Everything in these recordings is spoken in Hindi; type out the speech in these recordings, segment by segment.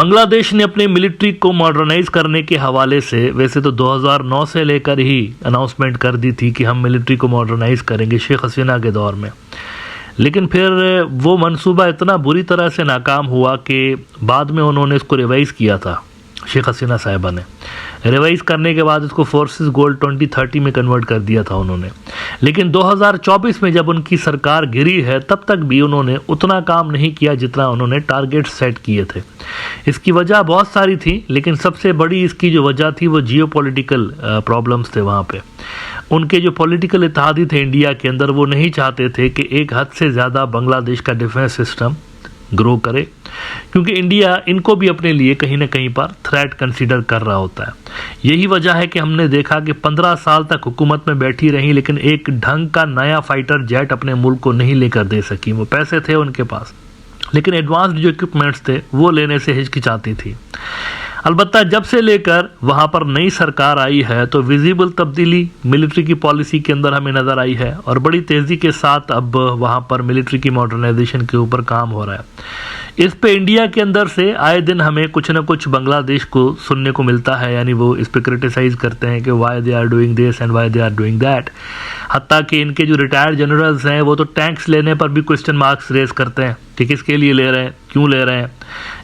बांग्लादेश ने अपने मिलिट्री को मॉडर्नाइज करने के हवाले से वैसे तो 2009 से लेकर ही अनाउंसमेंट कर दी थी कि हम मिलिट्री को मॉडर्नाइज करेंगे शेख हसीना के दौर में, लेकिन फिर वो मंसूबा इतना बुरी तरह से नाकाम हुआ कि बाद में उन्होंने इसको रिवाइज़ किया था। शेख हसीना साहिबा ने रिवाइज़ करने के बाद इसको फोर्सेस गोल 2030 में कन्वर्ट कर दिया था उन्होंने, लेकिन 2024 में जब उनकी सरकार गिरी है तब तक भी उन्होंने उतना काम नहीं किया जितना उन्होंने टारगेट सेट किए थे। इसकी वजह बहुत सारी थी, लेकिन सबसे बड़ी इसकी जो वजह थी वो जियोपॉलिटिकल प्रॉब्लम्स थे। वहाँ पे उनके जो पॉलिटिकल इत्तेहादी थे इंडिया के अंदर, वो नहीं चाहते थे कि एक हद से ज़्यादा बांग्लादेश का डिफेंस सिस्टम ग्रो करे, क्योंकि इंडिया इनको भी अपने लिए कहीं ना कहीं पर थ्रेट कंसीडर कर रहा होता है। यही वजह है कि हमने देखा कि 15 साल तक हुकूमत में बैठी रही, लेकिन एक ढंग का नया फाइटर जेट अपने मुल्क को नहीं लेकर दे सकी। वो पैसे थे उनके पास, लेकिन एडवांस्ड जो इक्विपमेंट्स थे वो लेने से हिचकिचाती थी। अलबत्ता जब से लेकर वहाँ पर नई सरकार आई है तो विजिबल तब्दीली मिलिट्री की पॉलिसी के अंदर हमें नज़र आई है, और बड़ी तेज़ी के साथ अब वहाँ पर मिलिट्री की मॉडर्नाइजेशन के ऊपर काम हो रहा है। इस पे इंडिया के अंदर से आए दिन हमें कुछ ना कुछ बांग्लादेश को सुनने को मिलता है, यानी वो इस पे क्रिटिसाइज़ करते हैं कि why they are doing this and why they are doing that. हत्ता कि इनके जो रिटायर्ड जनरल्स हैं वो तो टैंक्स लेने पर भी क्वेश्चन मार्क्स रेज करते हैं कि किसके लिए ले रहे हैं, क्यों ले रहे हैं।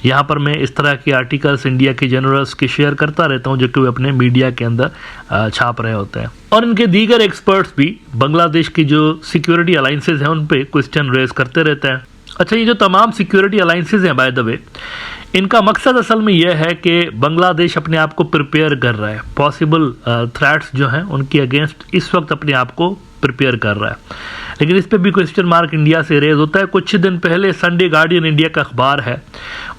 यहाँ पर मैं इस तरह के आर्टिकल्स इंडिया के जनरल्स के शेयर करता रहता हूँ जो कि वे अपने मीडिया के अंदर छाप रहे होते हैं, और इनके दीगर एक्सपर्ट्स भी बांग्लादेश की जो सिक्योरिटी अलाइंसेज हैं उन पे क्वेश्चन रेज करते रहते हैं। अच्छा, ये जो तमाम सिक्योरिटी अलाइंसेज हैं बाय द वे, इनका मकसद असल में यह है कि बांग्लादेश अपने आप को प्रिपेयर कर रहा है, पॉसिबल थ्रेट्स जो हैं उनके अगेंस्ट इस वक्त अपने आप को प्रिपेयर कर रहा है। लेकिन इस पे भी क्वेश्चन मार्क इंडिया से रेज होता है। कुछ दिन पहले संडे गार्डियन इंडिया का अखबार है,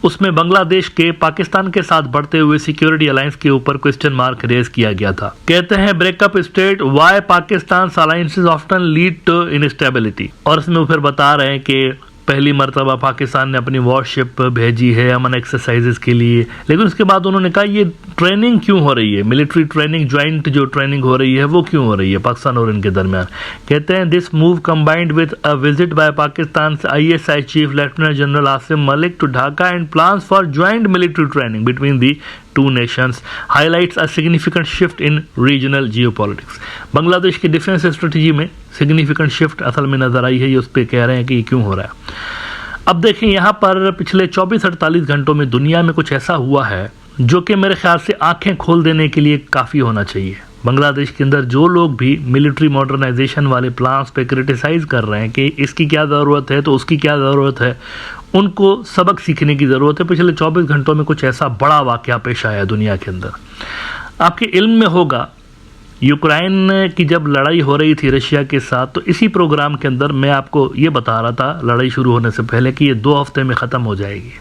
उसमें बांग्लादेश के पाकिस्तान के साथ बढ़ते हुए सिक्योरिटी अलायंस के ऊपर क्वेश्चन मार्क रेज किया गया था। कहते हैं breakup state why Pakistan alliances often lead to instability, और इसमें वो फिर बता रहे हैं कि पहली मरतबा पाकिस्तान ने अपनी वॉरशिप भेजी है अमन एक्सरसाइजेस के लिए, लेकिन उसके बाद उन्होंने कहा ये ट्रेनिंग क्यों हो रही है, मिलिट्री ट्रेनिंग, ज्वाइंट जो ट्रेनिंग हो रही है वो क्यों हो रही है पाकिस्तान और इनके दरमियान। कहते हैं this move combined with a visit by Pakistan ISI chief lieutenant general Asim Malik to Dhaka and plans for joint military training between the two nations highlights a significant shift in regional geopolitics। Bangladesh की डिफेंस स्ट्रेटजी में सिग्निफिकेंट शिफ्ट असल में नज़र आई है, ये उस पर कह रहे हैं कि ये क्यों हो रहा है। अब देखें यहाँ पर पिछले 24-48 घंटों में दुनिया में कुछ ऐसा हुआ है जो कि मेरे ख्याल से आंखें खोल देने के लिए काफ़ी होना चाहिए। बांग्लादेश के अंदर जो लोग भी मिलिट्री मॉडर्नाइजेशन वाले प्लान्स पे क्रिटिसाइज़ कर रहे हैं कि इसकी क्या ज़रूरत है तो उसकी क्या ज़रूरत है, उनको सबक सीखने की ज़रूरत है। पिछले 24 घंटों में कुछ ऐसा बड़ा वाक़या पेश आया दुनिया के अंदर। आपके इल्म में होगा यूक्रेन की जब लड़ाई हो रही थी रशिया के साथ, तो इसी प्रोग्राम के अंदर मैं आपको ये बता रहा था लड़ाई शुरू होने से पहले कि ये 2 हफ्ते में ख़त्म हो जाएगी,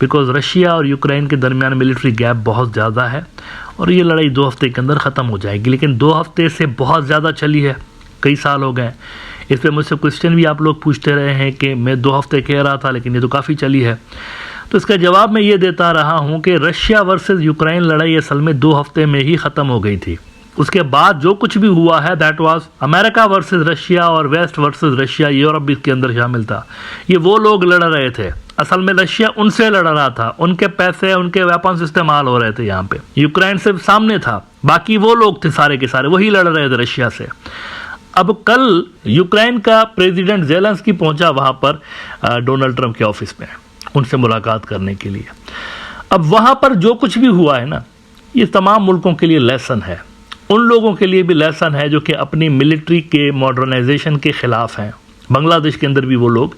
बिकॉज़ रशिया और यूक्रेन के दरमियान मिलिट्री गैप बहुत ज़्यादा है और ये लड़ाई 2 हफ्ते के अंदर ख़त्म हो जाएगी। लेकिन 2 हफ्ते से बहुत ज़्यादा चली है, कई साल हो गए। इस पर मुझसे क्वेश्चन भी आप लोग पूछते रहे हैं कि मैं 2 हफ्ते कह रहा था लेकिन ये तो काफ़ी चली है। तो इसका जवाब मैं ये देता रहा हूँ कि रशिया वर्सेस यूक्रेन लड़ाई असल में 2 हफ्ते में ही ख़त्म हो गई थी। उसके बाद जो कुछ भी हुआ है that was America versus Russia और वेस्ट वर्सेस रशिया, यूरोप भी इसके अंदर शामिल था। ये वो लोग लड़ रहे थे, असल में रशिया उनसे लड़ रहा था, उनके पैसे उनके वेपन्स इस्तेमाल हो रहे थे यहाँ पे। यूक्रेन सिर्फ सामने था, बाकी वो लोग थे सारे के सारे वही लड़ रहे थे रशिया से। अब कल यूक्रेन का प्रेसिडेंट ज़ेलेंस्की पहुंचा वहां पर डोनाल्ड ट्रंप के ऑफिस में उनसे मुलाकात करने के लिए। अब वहां पर जो कुछ भी हुआ है ना, ये तमाम मुल्कों के लिए लेसन है, उन लोगों के लिए भी लेसन है जो कि अपनी मिलिट्री के मॉडर्नाइजेशन के ख़िलाफ़ हैं। बांग्लादेश के अंदर भी वो लोग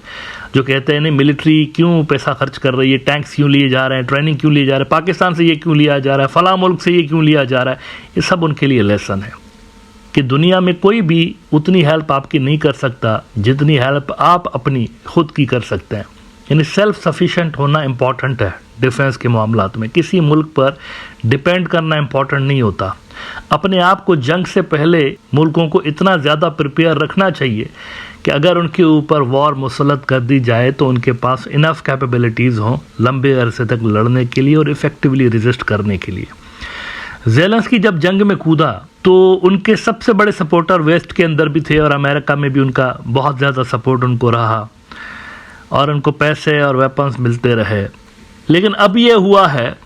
जो कहते हैं नहीं मिलिट्री क्यों पैसा खर्च कर रही है, टैंक्स क्यों लिए जा रहे हैं, ट्रेनिंग क्यों लिए जा रहे हैं, पाकिस्तान से ये क्यों लिया जा रहा है, फ़लाँ मुल्क से ये क्यों लिया जा रहा है, ये सब उनके लिए लेसन है कि दुनिया में कोई भी उतनी हेल्प आपकी नहीं कर सकता जितनी हेल्प आप अपनी खुद की कर सकते हैं। यानी सेल्फ सफिशिएंट होना इम्पॉर्टेंट है डिफेंस के मामलात में। किसी मुल्क पर डिपेंड करना इम्पॉर्टेंट नहीं होता। अपने आप को जंग से पहले मुल्कों को इतना ज़्यादा प्रिपेयर रखना चाहिए कि अगर उनके ऊपर वॉर मुसल्लत कर दी जाए तो उनके पास इनफ कैपेबिलिटीज़ हों लंबे अरसे तक लड़ने के लिए और इफ़ेक्टिवली रेजिस्ट करने के लिए। ज़ेलेंस्की जब जंग में कूदा तो उनके सबसे बड़े सपोर्टर वेस्ट के अंदर भी थे और अमेरिका में भी उनका बहुत ज़्यादा सपोर्ट उनको रहा और उनको पैसे और वेपन्स मिलते रहे। लेकिन अब ये हुआ है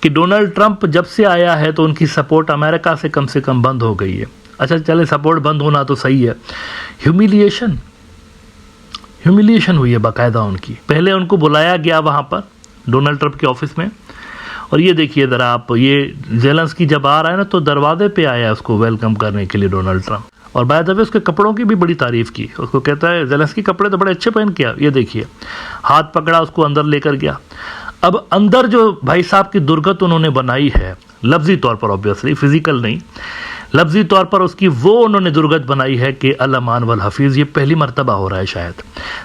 कि डोनाल्ड ट्रंप जब से आया है तो उनकी सपोर्ट अमेरिका से कम बंद हो गई है। अच्छा चले, सपोर्ट बंद होना तो सही है, ह्यूमिलिएशन हुई है बाकायदा उनकी। पहले उनको बुलाया गया वहाँ पर डोनाल्ड ट्रंप के ऑफिस में, और ये देखिए ज़रा आप, ये ज़ेलेंस्की जब आ रहा है ना तो दरवाजे पे आया उसको वेलकम करने के लिए डोनाल्ड ट्रंप, और बाय द वे उसके कपड़ों की भी बड़ी तारीफ़ की। उसको कहता है ज़ेलेंस्की कपड़े तो बड़े अच्छे पहन के आ, ये देखिए, हाथ पकड़ा, उसको अंदर लेकर गया। अब अंदर जो भाई साहब की दुर्गत उन्होंने बनाई है, लफ्ज़ी तौर पर, ऑब्वियसली फिजिकल नहीं, लफ्ज़ी तौर पर उसकी वो उन्होंने दुर्गत बनाई है कि अल अमान वल हफीज़। ये पहली मर्तबा हो रहा है शायद।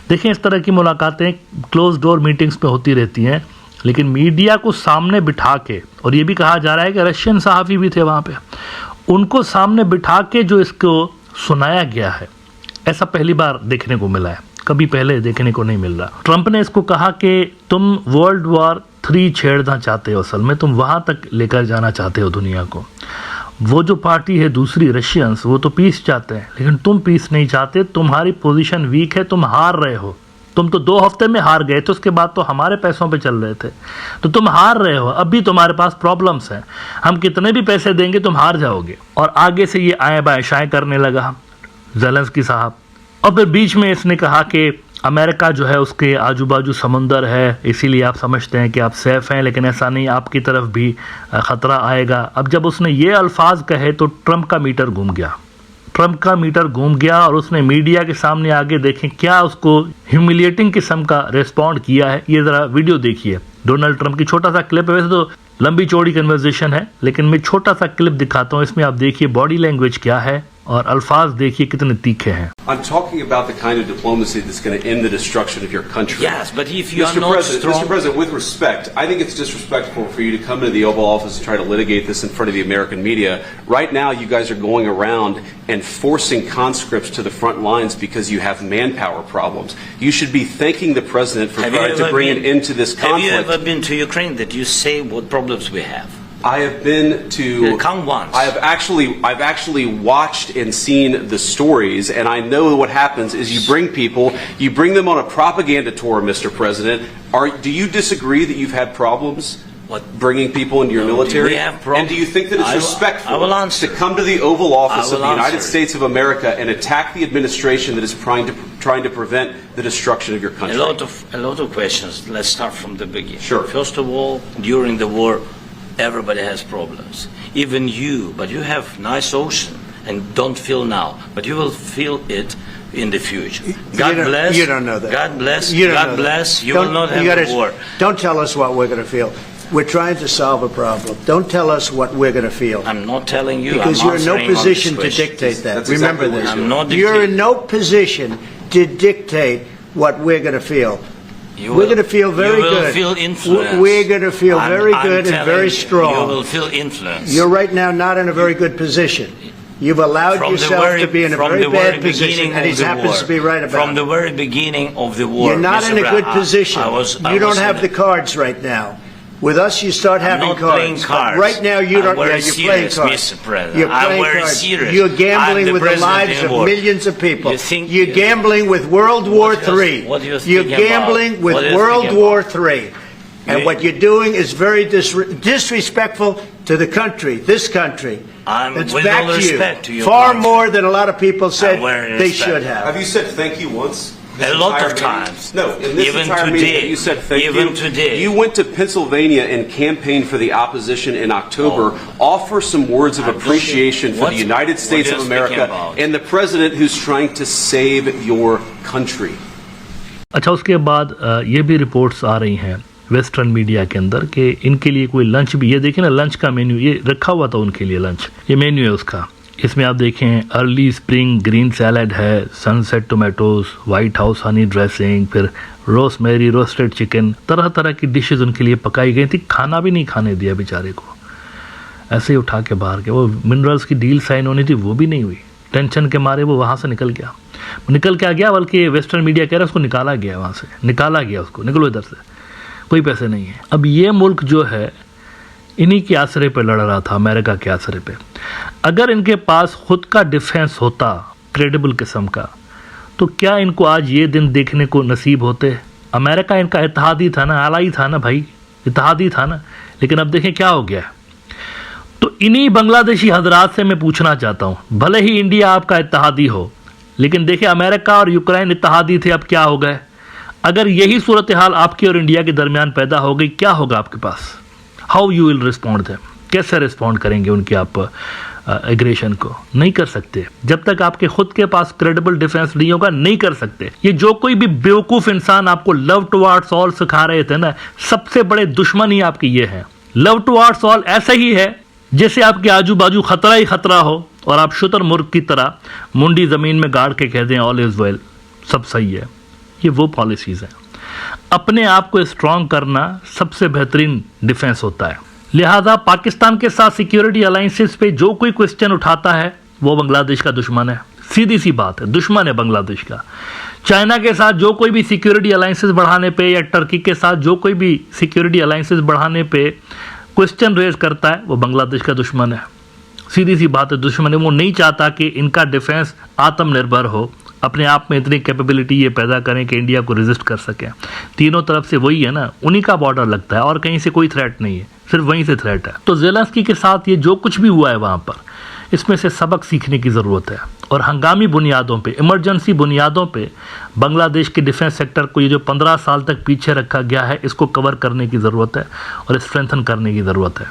देखें, इस तरह की मुलाकातें क्लोज डोर मीटिंग्स में होती रहती हैं, लेकिन मीडिया को सामने बिठा के, और ये भी कहा जा रहा है कि रशियन सहाफ़ी भी थे वहाँ पे, उनको सामने बिठा के जो इसको सुनाया गया है, ऐसा पहली बार देखने को मिला है, कभी पहले देखने को नहीं मिल रहा। ट्रंप ने इसको कहा कि तुम वर्ल्ड वॉर 3 छेड़ना चाहते हो, असल में तुम वहाँ तक लेकर जाना चाहते हो दुनिया को। वो जो पार्टी है दूसरी, रशियंस, वो तो पीस चाहते हैं, लेकिन तुम पीस नहीं चाहते, तुम्हारी पोजीशन वीक है, तुम हार रहे हो। तुम तो 2 हफ्ते में हार गए थे, उसके बाद तो हमारे पैसों पे चल रहे थे, तो तुम हार रहे हो, अब भी तुम्हारे पास प्रॉब्लम्स हैं, हम कितने भी पैसे देंगे तुम हार जाओगे। और आगे से ये आए बाएं शाएं करने लगा ज़ेलेंस्की साहब। और फिर बीच में इसने कहा कि अमेरिका जो है उसके आजू बाजू समुंदर है, इसीलिए आप समझते हैं कि आप सेफ़ हैं, लेकिन ऐसा नहीं, आपकी तरफ भी ख़तरा आएगा। अब जब उसने ये अल्फाज कहे तो ट्रंप का मीटर घूम गया, और उसने मीडिया के सामने आगे देखें क्या उसको ह्यूमिलिएटिंग किस्म का रिस्पॉन्ड किया है। ये ज़रा वीडियो देखिए, डोनाल्ड ट्रंप की छोटा सा क्लिप है, वैसे तो लंबी चौड़ी कन्वर्सेशन है, लेकिन मैं छोटा सा क्लिप दिखाता हूँ, इसमें आप देखिए बॉडी लैंग्वेज क्या है और अल्फाज देखिए कितने तीखे हैं। I'm talking about the kind of diplomacy that's going to end the destruction of your country. Yes, but if you are not strong... Mr. President, with respect, I think it's disrespectful for you to come into the Oval Office and try to litigate this in front of the American media. Right now, you guys are going around and forcing conscripts to the front lines because you have manpower problems. You should be thanking the President for trying to bring an end to this conflict. Have you ever been to Ukraine that you say what problems we have? I have been to. Come once. I've actually watched and seen the stories, and I know what happens is you bring them on a propaganda tour, Mr. President. Do you disagree that you've had problems bringing people into your military? We have problems. And do you think that it's respectful to come to the Oval Office of the United States of America and attack the administration that is trying to prevent the destruction of your country? A lot of questions. Let's start from the beginning. Sure. First of all, during the war, everybody has problems, even you, but you have nice ocean and don't feel now, but you will feel it in the future. God bless. You don't know that. God bless. You God bless. You will not have a war. Don't tell us what we're going to feel. We're trying to solve a problem. Don't tell us what we're going to feel. I'm not telling you. Because you're in no position to dictate that. That's Remember exactly this. I'm not You're in no position to dictate what we're going to feel. We're going to feel very good. You will feel influence. We're going to feel very good and very strong. You will feel influence. You're right now not in a very good position. You've allowed yourself to be in a very bad position, and he happens to be right about it. From the very beginning of the war. You're not in a good position. You don't have the cards right now. With us, you start having cards. I'm not playing cards. Right now, you don't. Yeah, you're playing cards. Mr. President. You're playing cards. Serious. You're gambling with the lives of millions of people. You're gambling with World War III. What do you think? You're gambling with World War III. And what you're doing is very disrespectful to the country, this country. It's back to you. Far more than a lot of people said they should have. Have you said thank you once? A lot of times. No, in this entire meeting, you said thank you. Even today. You went to Pennsylvania and campaigned for the opposition in October. Offer some words of appreciation for the United States of America and the president who's trying to save your country. अच्छा, उसके बाद ये भी रिपोर्ट्स आ रही हैं वेस्टर्न मीडिया के अंदर कि इनके लिए कोई लंच भी, ये देखिए ना लंच का मेन्यू ये रखा हुआ था उनके लिए, लंच ये मेन्यू है उसका। इसमें आप देखें अर्ली स्प्रिंग ग्रीन सैलड है, sunset tomatoes, white house Honey dressing, फिर रोसमेरी रोस्टेड चिकन, तरह तरह की डिशेज उनके लिए पकाई गई थी। खाना भी नहीं खाने दिया बेचारे को, ऐसे ही उठा के बाहर के। वो मिनरल्स की डील साइन होनी थी वो भी नहीं हुई, टेंशन के मारे वो वहाँ से निकल गया, बल्कि वेस्टर्न मीडिया कह रहा है उसको निकाला गया वहाँ से, निकाला गया उसको, निकलो इधर से, कोई पैसे नहीं है। अब ये मुल्क जो है इन्हीं के आसरे पे लड़ रहा था, अमेरिका के आसरे पे। अगर इनके पास खुद का डिफेंस होता क्रेडिबल किस्म का, तो क्या इनको आज ये दिन देखने को नसीब होते? अमेरिका इनका इत्तेहादी था ना, आलाई था ना भाई, इत्तेहादी था ना, लेकिन अब देखें क्या हो गया है। तो इन्हीं बांग्लादेशी हजरात से मैं पूछना चाहता हूँ, भले ही इंडिया आपका इत्तेहादी हो, लेकिन देखिए अमेरिका और यूक्रेन इत्तेहादी थे, अब क्या हो गए। अगर यही सूरत हाल आपकी और इंडिया के दरमियान पैदा हो गई, क्या होगा आपके पास? How you will respond them? कैसे रिस्पॉन्ड करेंगे उनके आप एग्रेशन को? नहीं कर सकते जब तक आपके खुद के पास क्रेडिबल डिफेंस नहीं होगा, नहीं कर सकते। ये जो कोई भी बेवकूफ इंसान आपको लव टुवर्ड्स ऑल सिखा रहे थे ना, सबसे बड़े दुश्मन ही आपके ये हैं। लव टुवर्ड्स ऑल ऐसा ही है जैसे आपके आजू बाजू खतरा ही खतरा हो और आप शुतुरमुर्ग की तरह मुंडी जमीन में गाड़ के कह दें ऑल इज वेल, सब सही है। ये वो पॉलिसीज हैं। अपने आप को स्ट्रांग करना सबसे बेहतरीन डिफेंस होता है। लिहाजा पाकिस्तान के साथ सिक्योरिटी अलायंसेस पे जो कोई क्वेश्चन उठाता है वो बांग्लादेश का दुश्मन है, सीधी सी बात है, दुश्मन है बांग्लादेश का। चाइना के साथ जो कोई भी सिक्योरिटी अलायंसेस बढ़ाने पे या टर्की के साथ जो कोई भी सिक्योरिटी अलायंसेस बढ़ाने पे क्वेश्चन रेज करता है वो बांग्लादेश का दुश्मन है, सीधी सी बात है, दुश्मन है। वो नहीं चाहता कि इनका डिफेंस आत्मनिर्भर हो, अपने आप में इतनी कैपेबिलिटी ये पैदा करें कि इंडिया को रेजिस्ट कर सकें। तीनों तरफ से वही है ना, उन्हीं का बॉर्डर लगता है और कहीं से कोई थ्रेट नहीं है, सिर्फ वहीं से थ्रेट है। तो ज़ेलेंस्की के साथ ये जो कुछ भी हुआ है वहाँ पर, इसमें से सबक सीखने की ज़रूरत है और हंगामी बुनियादों पे, इमरजेंसी बुनियादों पे बांग्लादेश के डिफेंस सेक्टर को ये जो 15 साल तक पीछे रखा गया है, इसको कवर करने की ज़रूरत है और स्ट्रेंथन करने की ज़रूरत है।